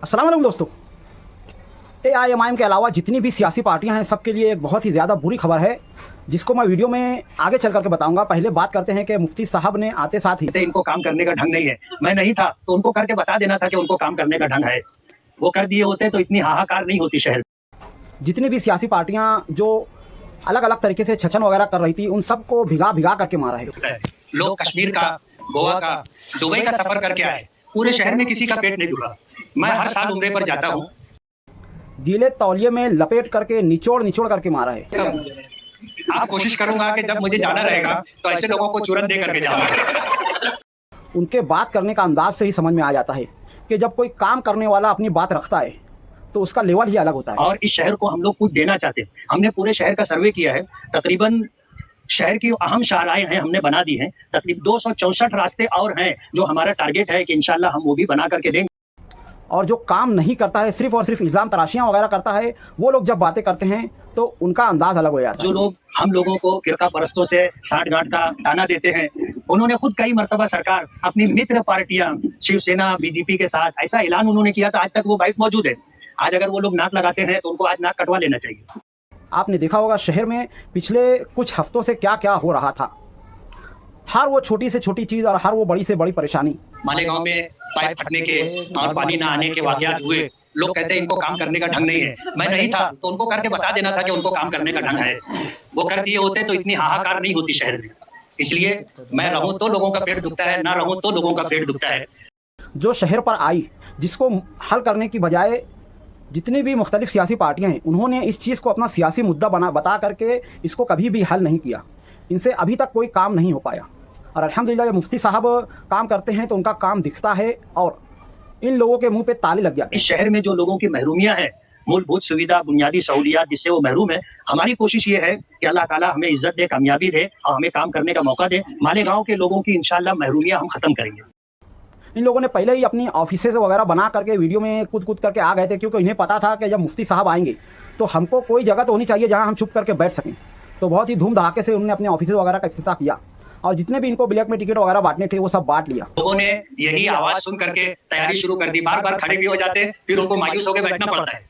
अस्सलाम वालेकुम दोस्तों। AIMIM के अलावा जितनी भी सियासी पार्टियां हैं सबके लिए एक बहुत ही ज़्यादा बुरी खबर है, जिसको मैं वीडियो में आगे चल करके बताऊंगा। पहले बात करते हैं कि मुफ्ती साहब ने आते साथ ही इनको काम करने का ढंग नहीं है। मैं नहीं था तो उनको करके बता देना था कि उनको काम करने का ढंग है। वो कर दिए होते तो इतनी हाहाकार नहीं होती शहर। जितनी भी सियासी पार्टियां जो अलग अलग तरीके से छछन वगैरह कर रही थी, उन सबको भिगा भिगा करके मारा है। लोग कश्मीर का, गोवा का, दुबई का सफर करके आए, पूरे शहर में किसी का पेट नहीं दुखा। मैं हर साल उम्रे पर जाता हूँ। गीले तौलिए में लपेट करके निचोड़ निचोड़ करके मारा है। आप कोशिश करूंगा कि जब मुझे जाना रहेगा तो ऐसे लोगों को चूरन दे करके जाऊंगा। उनके बात करने का अंदाज से ही समझ में आ जाता है कि जब कोई काम करने वाला अपनी बात रखता है तो उसका लेवल ही अलग होता है। और इस शहर को हम लोग कुछ देना चाहते हैं। हमने पूरे शहर का सर्वे किया है। तकरीबन शहर की अहम शाहराएं हैं हमने बना दी हैं। तकरीबन 264 रास्ते और हैं जो हमारा टारगेट है कि इंशाल्लाह हम वो भी बना करके देंगे। और जो काम नहीं करता है, सिर्फ और सिर्फ इल्ज़ाम तराशियां वगैरह करता है, वो लोग जब बातें करते हैं तो उनका अंदाज अलग हो जाता है। जो लोग हम लोगों को फिरका परस्तों से साठ गांठ का ताना देते हैं, उन्होंने खुद कई मरतबा सरकार अपनी मित्र पार्टियां शिवसेना बीजेपी के साथ ऐसा ऐलान उन्होंने किया था। आज तक वो बाइक मौजूद है। आज अगर वो लोग नाक लगाते हैं तो उनको आज नाक कटवा लेना चाहिए। आपने देखा होगा शहर में पिछले कुछ हफ्तों से क्या क्या हो रहा था। हर वो छोटी से छोटी चीज़ और हर वो बड़ी से बड़ी परेशानी। मालेगांव में पाइप फटने के और पानी ना आने के वाकयात हुए। लोग कहते हैं इनको काम करने का ढंग नहीं है। मैं नहीं था तो उनको करके बता देना था कि उनको काम करने का ढंग है। वो कर दिए होते तो इतनी हाहाकार नहीं होती शहर में। इसलिए मैं रहूं तो लोगों का पेट दुखता है, ना रहूं तो लोगों का पेट दुखता है। जो शहर पर आई, जिसको हल करने की बजाय जितनी भी मुख्तलिफ सियासी पार्टियां हैं, उन्होंने इस चीज़ को अपना सियासी मुद्दा बता करके इसको कभी भी हल नहीं किया। इनसे अभी तक कोई काम नहीं हो पाया। और अल्हम्दुलिल्लाह मुफ्ती साहब काम करते हैं तो उनका काम दिखता है और इन लोगों के मुंह पे ताले लग जाते हैं। इस शहर में जो लोगों की महरूमियां हैं, मूलभूत सुविधा, बुनियादी सहूलियात जिससे वो महरूम है, हमारी कोशिश ये है कि अल्लाह ताला हमें इज्जत दे, कामयाबी दे और हमें काम करने का मौका दे। मालेगांव के लोगों की इंशाल्लाह महरूमियां हम खत्म करेंगे। इन लोगों ने पहले ही अपनी ऑफिसेज वगैरह बना करके वीडियो में कूद कूद करके आ गए थे, क्योंकि इन्हें पता था कि जब मुफ्ती साहब आएंगे तो हमको कोई जगह तो होनी चाहिए जहां हम चुप करके बैठ सकें। तो बहुत ही धूम धड़ाके से उन्होंने अपने ऑफिसेज वगैरह का इफ्तिताह किया और जितने भी इनको ब्लैक में टिकट वगैरह बांटने थे वो सब बांट लिया। लोगों ने यही आवाज सुन करके तैयारी शुरू कर दी। बार बार खड़े भी हो जाते, फिर उनको मायूस होकर बैठना पड़ता है।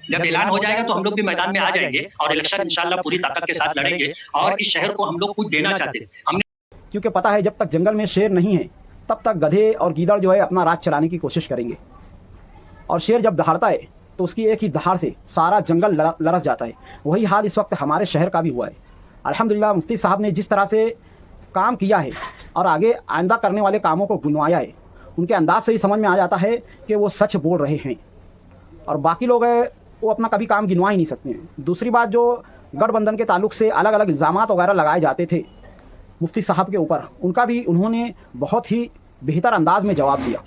जब ऐलान हो जाएगा तो हम लोग भी मैदान में आ जाएंगे और इलेक्शन इंशाल्लाह पूरी ताकत के साथ लड़ेंगे। और इस शहर को हम लोग कुछ देना चाहते हैं। हमने क्योंकि पता है जब तक जंगल में शेर नहीं है तब तक गधे और गीदड़ जो है अपना राज चलाने की कोशिश करेंगे। और शेर जब दहाड़ता है तो उसकी एक ही दहाड़ से सारा जंगल लरस जाता है। वही हाल इस वक्त हमारे शहर का भी हुआ है। अल्हम्दुलिल्लाह मुफ्ती साहब ने जिस तरह से काम किया है और आगे आइंदा करने वाले कामों को गिनवाया है, उनके अंदाज से ही समझ में आ जाता है कि वो सच बोल रहे हैं। और बाकी लोग हैं वो अपना कभी काम गिनवा ही नहीं सकते हैं। दूसरी बात, जो गठबंधन के ताल्लुक से अलग अलग इल्ज़ामात वगैरह लगाए जाते थे मुफ्ती साहब के ऊपर, उनका भी उन्होंने बहुत ही बेहतर अंदाज में जवाब दिया।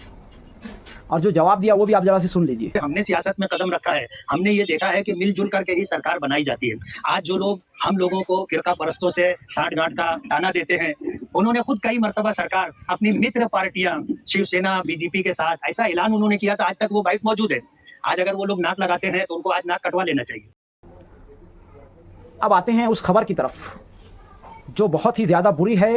और जो जवाब दिया वो भी आप जरा से सुन लीजिए। हमने सियासत में कदम रखा है। हमने ये देखा है कि मिलजुल करके ही सरकार बनाई जाती है। आज जो लोग हम लोगों को फिरका परस्तों से साठ गांठ का ताना देते हैं, उन्होंने खुद कई मरतबा सरकार अपनी मित्र पार्टियां शिवसेना बीजेपी के साथ ऐसा ऐलान उन्होंने किया था। आज तक वो बाइक मौजूद है। आज अगर वो लोग नाक लगाते हैं तो उनको आज नाक कटवा लेना चाहिए। अब आते हैं उस खबर की तरफ जो बहुत ही ज़्यादा बुरी है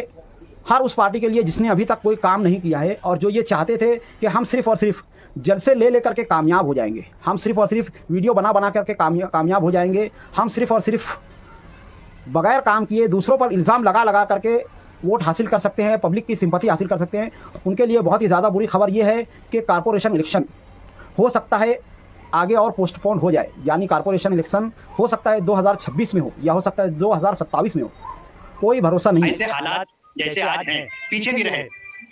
हर उस पार्टी के लिए जिसने अभी तक कोई काम नहीं किया है और जो ये चाहते थे कि हम सिर्फ और सिर्फ जलसे ले करके कामयाब हो जाएंगे, हम सिर्फ और सिर्फ वीडियो बना करके कामयाब हो जाएंगे, हम सिर्फ और सिर्फ बगैर काम किए दूसरों पर इल्ज़ाम लगा करके वोट हासिल कर सकते हैं, पब्लिक की सिंपैथी हासिल कर सकते हैं। उनके लिए बहुत ही ज़्यादा बुरी खबर ये है कि कारपोरेशन इलेक्शन हो सकता है आगे और पोस्टपोन हो जाए। यानी कारपोरेशन इलेक्शन हो सकता है 2026 में हो या हो सकता है 2027 में हो, कोई भरोसा नहीं। ऐसे हालात जैसे आज हैं पीछे भी रहे,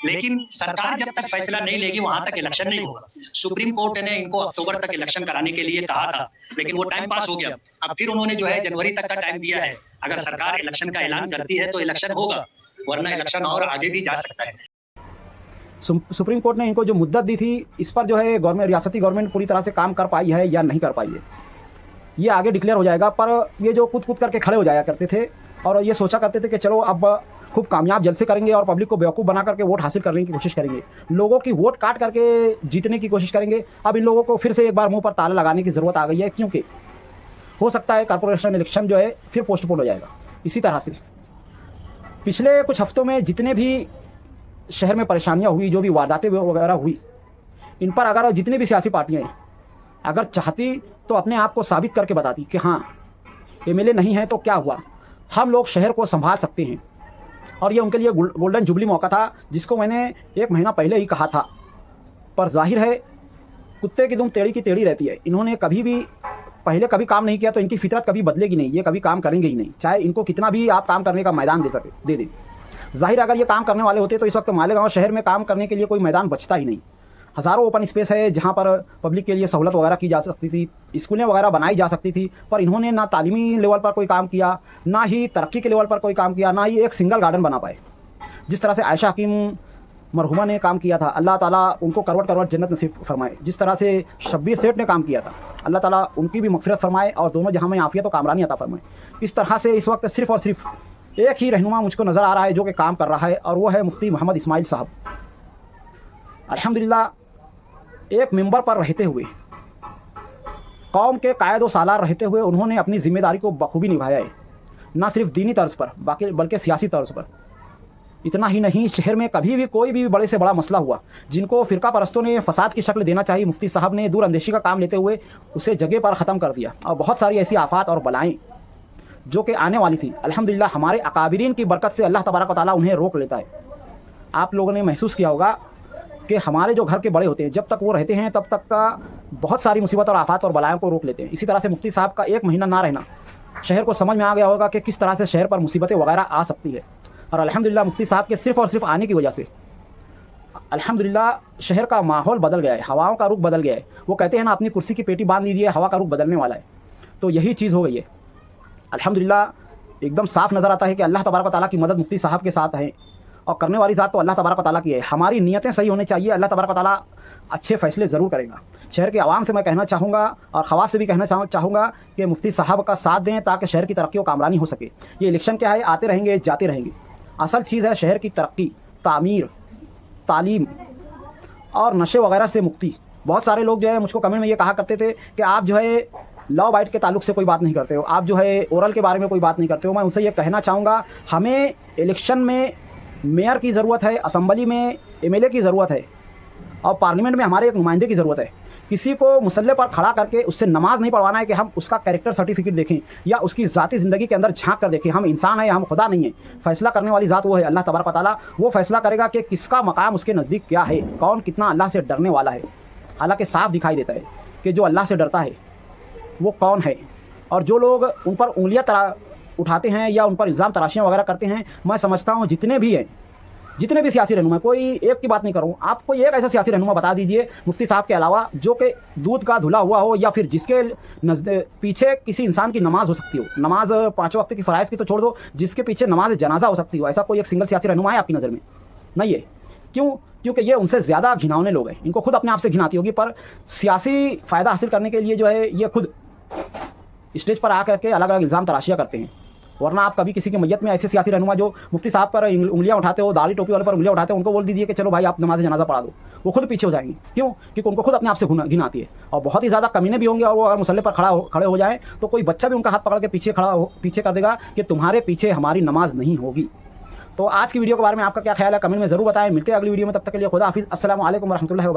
लेकिन सरकार जब तक फैसला नहीं लेगी वहां तक इलेक्शन नहीं होगा। सुप्रीम कोर्ट ने इनको अक्टूबर तक इलेक्शन कराने के लिए कहा था, लेकिन वो टाइम पास हो गया। अब फिर उन्होंने जो है जनवरी तक का टाइम दिया है। अगर सरकार इलेक्शन का ऐलान करती है तो इलेक्शन होगा, वरना इलेक्शन और आगे भी जा सकता है। सुप्रीम कोर्ट ने इनको जो मुद्दत दी थी, इस पर जो है गवर्नमेंट, रियासती गवर्नमेंट पूरी तरह से काम कर पाई है या नहीं कर पाई है, ये आगे डिक्लेयर हो जाएगा। पर ये जो कूद करके खड़े हो जाया करते थे और ये सोचा करते थे कि चलो अब खूब कामयाब जलसे करेंगे और पब्लिक को बेवकूफ़ बना करके वोट हासिल करने की कोशिश करेंगे, लोगों की वोट काट करके जीतने की कोशिश करेंगे। अब इन लोगों को फिर से एक बार मुंह पर ताला लगाने की ज़रूरत आ गई है, क्योंकि हो सकता है कारपोरेशन इलेक्शन जो है फिर पोस्टपोन हो जाएगा। इसी तरह से पिछले कुछ हफ्तों में जितने भी शहर में परेशानियां हुई, जो भी वारदातें वगैरह हुई, इन पर अगर जितनी भी सियासी पार्टियां हैं अगर चाहती तो अपने आप को साबित करके बताती कि हाँ एमएलए नहीं है तो क्या हुआ, हम लोग शहर को संभाल सकते हैं। और ये उनके लिए गोल्डन जुबली मौका था जिसको मैंने 1 महीना पहले ही कहा था। पर जाहिर है कुत्ते की दुम टेढ़ी की टेढ़ी रहती है। इन्होंने कभी भी पहले कभी काम नहीं किया तो इनकी फितरत कभी बदलेगी नहीं, ये कभी काम करेंगे ही नहीं, चाहे इनको कितना भी आप काम करने का मैदान दे दें। जाहिर अगर ये काम करने वाले होते तो इस वक्त मालेगांव शहर में काम करने के लिए कोई मैदान बचता ही नहीं। हज़ारों ओपन स्पेस है जहाँ पर पब्लिक के लिए सहूलत वगैरह की जा सकती थी, स्कूलें वगैरह बनाई जा सकती थी, पर इन्होंने ना तालीमी लेवल पर कोई काम किया, ना ही तरक्की के लेवल पर कोई काम किया, ना ही एक सिंगल गार्डन बना पाए। जिस तरह से आयशा हकीम मरहुमा ने काम किया था, अल्लाह ताला उनको करवट करवट जन्नत नसीब फरमाए। जिस तरह से शब्बीर सेठ ने काम किया था, अल्लाह ताला उनकी भी मगफिरत फरमाए और दोनों जहां में आफियत और कामरानी अता फरमाए। इस तरह से इस वक्त सिर्फ और सिर्फ एक ही रहनुमा मुझको नज़र आ रहा है जो कि काम कर रहा है, और वो है मुफ्ती मोहम्मद इस्माइल साहब। अल्हम्दुलिल्लाह एक मेंबर पर रहते हुए, कौम के कायद व सालार रहते हुए उन्होंने अपनी जिम्मेदारी को बखूबी निभाया है, न सिर्फ दीनी तर्ज पर बल्कि सियासी तर्ज पर। इतना ही नहीं, शहर में कभी भी कोई भी बड़े से बड़ा मसला हुआ जिनको फ़िरका परस्तों ने फसाद की शक्ल देना चाहिए, मुफ्ती साहब ने दूर अंदेशी का काम लेते हुए उसे जगह पर ख़त्म कर दिया। और बहुत सारी ऐसी आफात और बलाएँ जो कि आने वाली थी, अल्हम्दुलिल्लाह हमारे अकाबिरीन की बरकत से अल्लाह तबारक व तआला उन्हें रोक लेता है। आप लोगों ने महसूस किया होगा कि हमारे जो घर के बड़े होते हैं जब तक वो रहते हैं तब तक का बहुत सारी मुसीबत और आफात और बलायों को रोक लेते हैं। इसी तरह से मुफ्ती साहब का 1 महीना ना रहना शहर को समझ में आ गया होगा कि किस तरह से शहर पर मुसीबतें वगैरह आ सकती है। और अल्हम्दुलिल्लाह मुफ्ती साहब के सिर्फ और सिर्फ आने की वजह से अल्हम्दुलिल्लाह शहर का माहौल बदल गया है, हवाओं का रुख बदल गया है। वो कहते हैं ना, अपनी कुर्सी की पेटी बांध लीजिए, हवा का रुख बदलने वाला है। तो यही चीज़ हो गई है। अल्हम्दुलिल्लाह एकदम साफ नज़र आता है कि अल्लाह तबारक व तआला की मदद मुफ्ती साहब के साथ है, और करने वाली ज़ात तो अल्लाह तबारक व तआला की है। हमारी नीयतें सही होनी चाहिए, अल्लाह तबारक व तआला अच्छे फैसले ज़रूर करेगा। शहर के आवाम से मैं कहना चाहूँगा और ख़वास से भी कहना चाहूँगा कि मुफ्ती साहब का साथ दें ताकि शहर की तरक्की और कामरानी हो सके। ये इलेक्शन क्या है, आते रहेंगे जाते रहेंगे। असल चीज़ है शहर की तरक्की, तामीर, तालीम और नशे वगैरह से मुक्ति। बहुत सारे लोग जो है मुझको कमेंट में ये कहा करते थे कि आप जो है लॉ बाइट के ताल्लुक से कोई बात नहीं करते हो, आप जो है ओरल के बारे में कोई बात नहीं करते हो। मैं उनसे ये कहना चाहूँगा, हमें इलेक्शन में मेयर की ज़रूरत है, असम्बली में एमएलए की ज़रूरत है, और पार्लियामेंट में हमारे एक नुमाइंदे की ज़रूरत है। किसी को मुसल्ले पर खड़ा करके उससे नमाज नहीं पढ़वाना है कि हम उसका कैरेक्टर सर्टिफिकेट देखें या उसकी ज़ाती ज़िंदगी के अंदर झांक कर देखें। हम इंसान हैं, हम खुदा नहीं है। फैसला करने वाली ज़ात वो है अल्लाह तबारक व तआला। वो फैसला करेगा कि किसका मकाम उसके नज़दीक क्या है, कौन कितना अल्लाह से डरने वाला है। हालांकि साफ दिखाई देता है कि जो अल्लाह से डरता है वो कौन है, और जो लोग उन पर उंगलियाँ उठाते हैं या उन पर इल्ज़ाम तराशियाँ वगैरह करते हैं, मैं समझता हूँ जितने भी सियासी रहनुमा, कोई एक की बात नहीं करूँ, आप कोई एक ऐसा सियासी रहनुमा बता दीजिए मुफ्ती साहब के अलावा जो कि दूध का धुला हुआ हो, या फिर जिसके पीछे किसी इंसान की नमाज हो सकती हो। नमाज 5 वक्त की फ़राइज़ की तो छोड़ दो, जिसके पीछे नमाज जनाजा हो सकती हो, ऐसा कोई एक सिंगल सियासी रहनुमा है आपकी नज़र में? नहीं है। क्यों? क्योंकि ये उनसे ज़्यादा घिनौने लोग हैं। इनको खुद अपने आप से घिन आती होगी, पर सियासी फ़ायदा हासिल करने के लिए जो है ये खुद स्टेज पर आकर के अलग अलग इल्ज़ाम तराशियाँ करते हैं। वरना आप कभी किसी की मैयत में ऐसे सियासी रहनुमा जो मुफ्ती साहब पर उंगलियां उठाते हो, दाढ़ी टोपी वाले पर उंगलियां उठाते हो, उनको बोल दीजिए कि चलो भाई आप नमाज जनाजा पढ़ा दो, वो खुद पीछे हो जाएंगे। क्यों? क्योंकि उनको खुद अपने आप से घिन आती है, और बहुत ही ज़्यादा कमीने भी होंगे। और वो अगर मुसल्ले पर खड़े हो जाएँ तो कोई बच्चा भी उनका हाथ पकड़ के पीछे कर देगा कि तुम्हारे पीछे हमारी नमाज नहीं होगी। तो आज की वीडियो के बारे में आपका क्या ख्याल है, कमेंट में ज़रूर बताएं। मिलते हैं अगली वीडियो में, तब तक के लिए खुदा हाफिज़। अस्सलामु अलैकुम व रहमतुल्लाहि व बरकातहू।